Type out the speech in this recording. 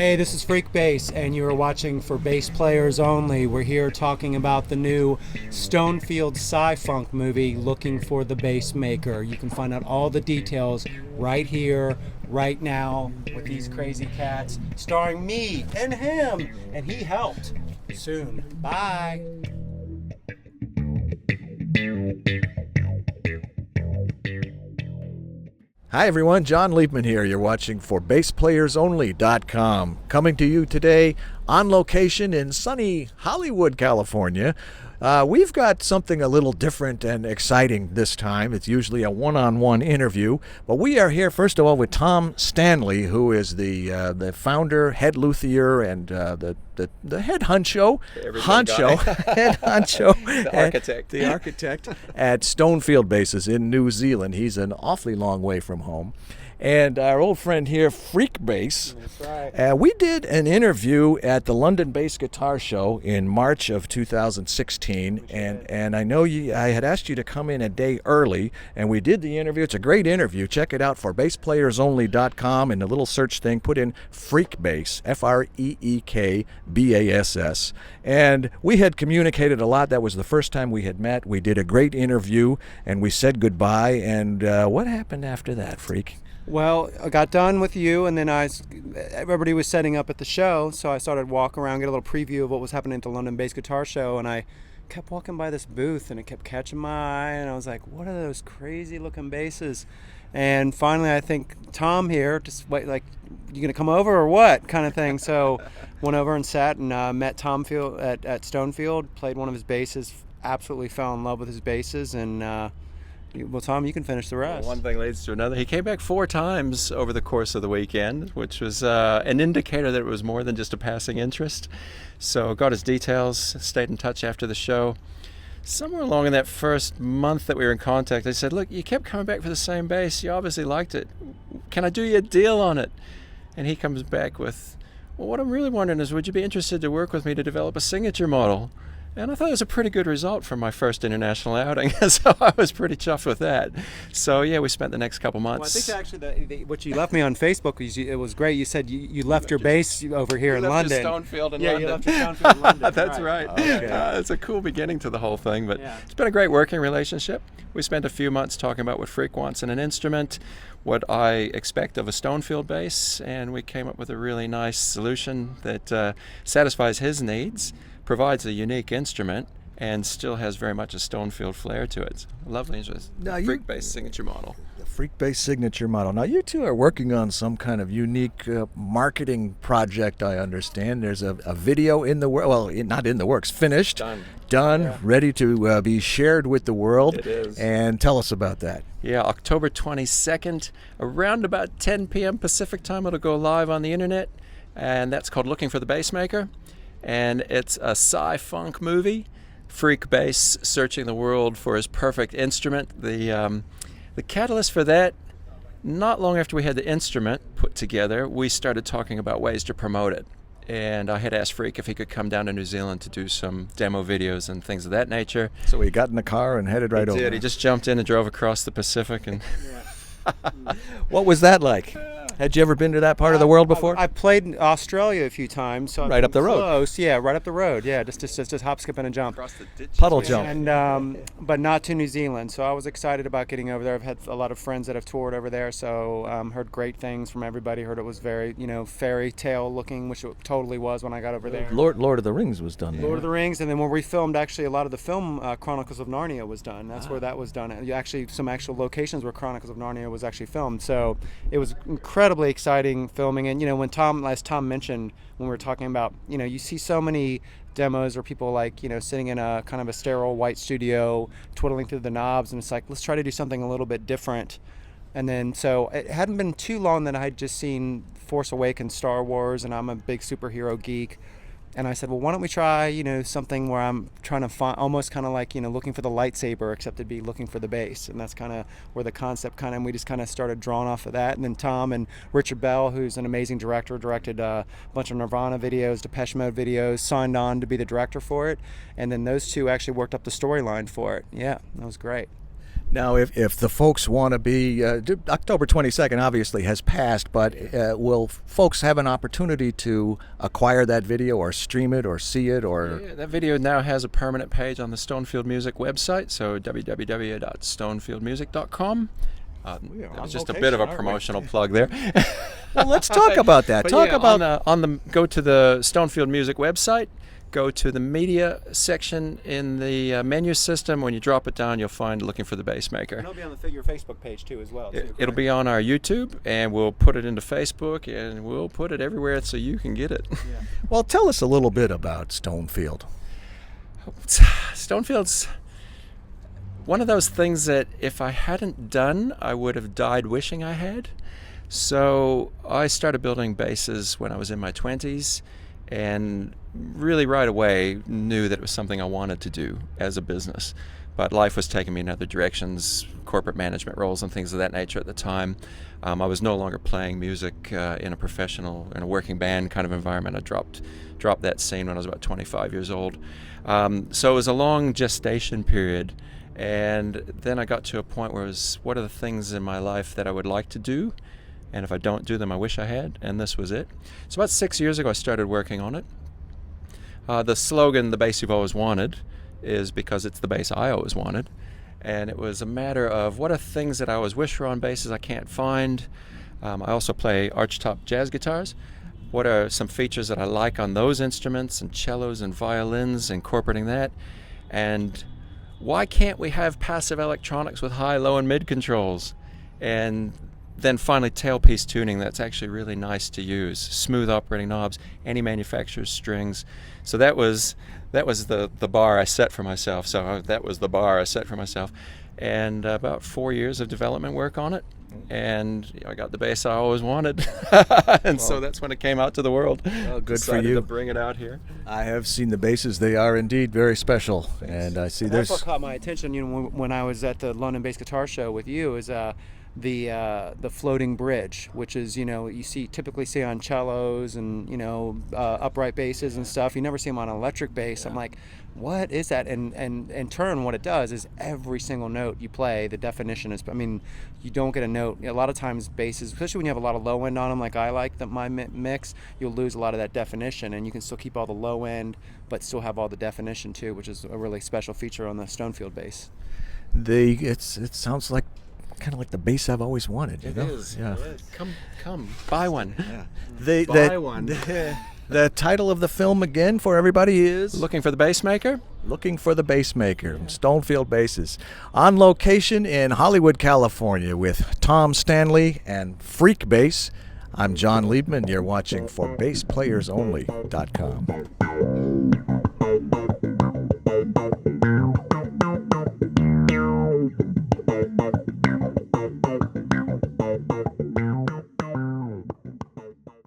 Hey, this is Freekbass, and you are watching For Bass Players Only. We're here talking about the new Stonefield sci-funk movie, Looking for the Bassmaker. You can find out all the details right here, right now, with these crazy cats, starring me and him, and he helped. Soon. Bye. Hi everyone, John Liebman here. You're watching for BassPlayersOnly.com. Coming to you today on location in sunny Hollywood, California. We've got something a little different and exciting this time. It's usually a one-on-one interview, but we are here first of all with Tomm Stanely, who is the founder, head luthier, and the head honcho, head honcho, the architect at Stonefield Basses in New Zealand. He's an awfully long way from home. And our old friend here, Freekbass. That's right. We did an interview at the London Bass Guitar Show in March of 2016, and I know I had asked you to come in a day early, and we did the interview. It's a great interview. Check it out for BassPlayersOnly.com, and the little search thing, put in Freekbass, Freekbass, and we had communicated a lot. That was the first time we had met. We did a great interview, and we said goodbye. And what happened after that, Freak? Well, I got done with you, and then everybody was setting up at the show, so I started walking around, get a little preview of what was happening at the London Bass Guitar Show, and I kept walking by this booth, and it kept catching my eye, and I was like, what are those crazy-looking basses? And finally, I think Tom here, just wait, like, you gonna come over or what, kind of thing. So went over and sat and met Tom at Stonefield, played one of his basses, absolutely fell in love with his basses, and well, Tom, you can finish the rest. Well, one thing leads to another. He came back 4 times over the course of the weekend, which was an indicator that it was more than just a passing interest. So got his details, stayed in touch after the show. Somewhere along in that first month that we were in contact, I said, look, you kept coming back for the same bass. You obviously liked it. Can I do you a deal on it? And he comes back with, well, what I'm really wondering is, would you be interested to work with me to develop a signature model? And I thought it was a pretty good result for my first international outing, so I was pretty chuffed with that. So yeah, we spent the next couple months. Well, I think actually what you left me on Facebook, it was great. You said you left your bass over here in London. Stonefield in yeah, London. you left your Stonefield in London. That's right. Okay. It's a cool beginning to the whole thing, but yeah. It's been a great working relationship. We spent a few months talking about what Freak wants in an instrument, what I expect of a Stonefield bass, and we came up with a really nice solution that satisfies his needs, provides a unique instrument, and still has very much a Stonefield flair to it. Lovely interest. Freekbass signature model. The Freekbass signature model. Now, you two are working on some kind of unique marketing project, I understand. There's a video in the works, well, not in the works, finished, done, Yeah. ready to be shared with the world. It is. And tell us about that. Yeah, October 22nd, around about 10 p.m. Pacific time, it'll go live on the internet, and that's called Looking for the Bassmaker. And it's a sci-funk movie. Freekbass searching the world for his perfect instrument. The catalyst for that, not long after we had the instrument put together, we started talking about ways to promote it. And I had asked Freek if he could come down to New Zealand to do some demo videos and things of that nature. So he got in the car and headed right over. He just jumped in and drove across the Pacific. And What was that like? Had you ever been to that part of the world before? I played in Australia a few times, so Right up the road. Close, yeah, right up the road. Yeah, just hop, skip, and a jump. across the ditch. Puddle jump. And but not to New Zealand. So I was excited about getting over there. I've had a lot of friends that have toured over there, so heard great things from everybody. Heard it was very, fairy tale looking, which it totally was when I got over there. Lord of the Rings was done there. Lord of the Rings, and then when we filmed, actually, a lot of the film Chronicles of Narnia was done. That's where that was done. And actually, some actual locations where Chronicles of Narnia was actually filmed. So it was incredibly exciting filming. And when as Tom mentioned, when we were talking about, you see so many demos where people sitting in a kind of a sterile white studio, twiddling through the knobs, and it's like, let's try to do something a little bit different. And then, so it hadn't been too long that I had just seen Force Awakens, Star Wars, and I'm a big superhero geek. And I said, well, why don't we try, something where I'm trying to find, almost kind of like, looking for the lightsaber, except it'd be looking for the bass. And that's kind of where the concept and we just kind of started drawing off of that. And then Tom and Richard Bell, who's an amazing director, directed a bunch of Nirvana videos, Depeche Mode videos, signed on to be the director for it. And then those two actually worked up the storyline for it. Yeah, that was great. Now, if the folks want to be, October 22nd obviously has passed, but will folks have an opportunity to acquire that video or stream it or see it? Or Yeah, that video now has a permanent page on the Stonefield Music website, so www.stonefieldmusic.com. That was just a bit of a promotional plug there. well, let's talk about that. But Talk yeah, about go to the Stonefield Music website. Go to the media section in the menu system. When you drop it down, you'll find Looking for the Bassmaker. And it'll be on your Facebook page too, as well. It'll be on our YouTube, and we'll put it into Facebook, and we'll put it everywhere so you can get it. Yeah. Well, tell us a little bit about Stonefield. Stonefield's one of those things that if I hadn't done, I would have died wishing I had. So I started building basses when I was in my 20s, and really right away knew that it was something I wanted to do as a business. But life was taking me in other directions, corporate management roles and things of that nature at the time. I was no longer playing music in a working band kind of environment. I dropped that scene when I was about 25 years old. So it was a long gestation period. And then I got to a point where it was, what are the things in my life that I would like to do? And if I don't do them, I wish I had, and this was it. So about 6 years ago, I started working on it. The slogan, "The Bass You've Always Wanted," is because it's the bass I always wanted. And it was a matter of what are things that I always wish were on basses I can't find. I also play archtop jazz guitars. What are some features that I like on those instruments, and cellos and violins, incorporating that? And why can't we have passive electronics with high, low, and mid controls? And then finally tailpiece tuning that's actually really nice to use. Smooth operating knobs, any manufacturer's strings. So that was the bar I set for myself. And about 4 years of development work on it. And I got the bass I always wanted. So that's when it came out to the world. Well, good for Decided you. to bring it out here. I have seen the basses. They are indeed very special. And I see That's what caught my attention. When I was at the London Bass Guitar Show with you, is the floating bridge, which is you typically see on cellos and upright basses and stuff. You never see them on an electric bass. I'm like, what is that? And in turn, what it does is every single note you play, the definition is. You don't get a note. A lot of times basses, especially when you have a lot of low end on them, like I like my mix, you'll lose a lot of that definition, and you can still keep all the low end, but still have all the definition too, which is a really special feature on the Stonefield bass. It sounds like kind of like the bass I've always wanted. It know? is. Yeah. It is. Come, buy one. Yeah. Buy one. The title of the film again for everybody is Looking for the Bassmaker. Looking for the Bassmaker. Stonefield Basses. On location in Hollywood, California with Tomm Stanely and Freekbass. I'm John Liebman. You're watching for BassPlayersOnly.com.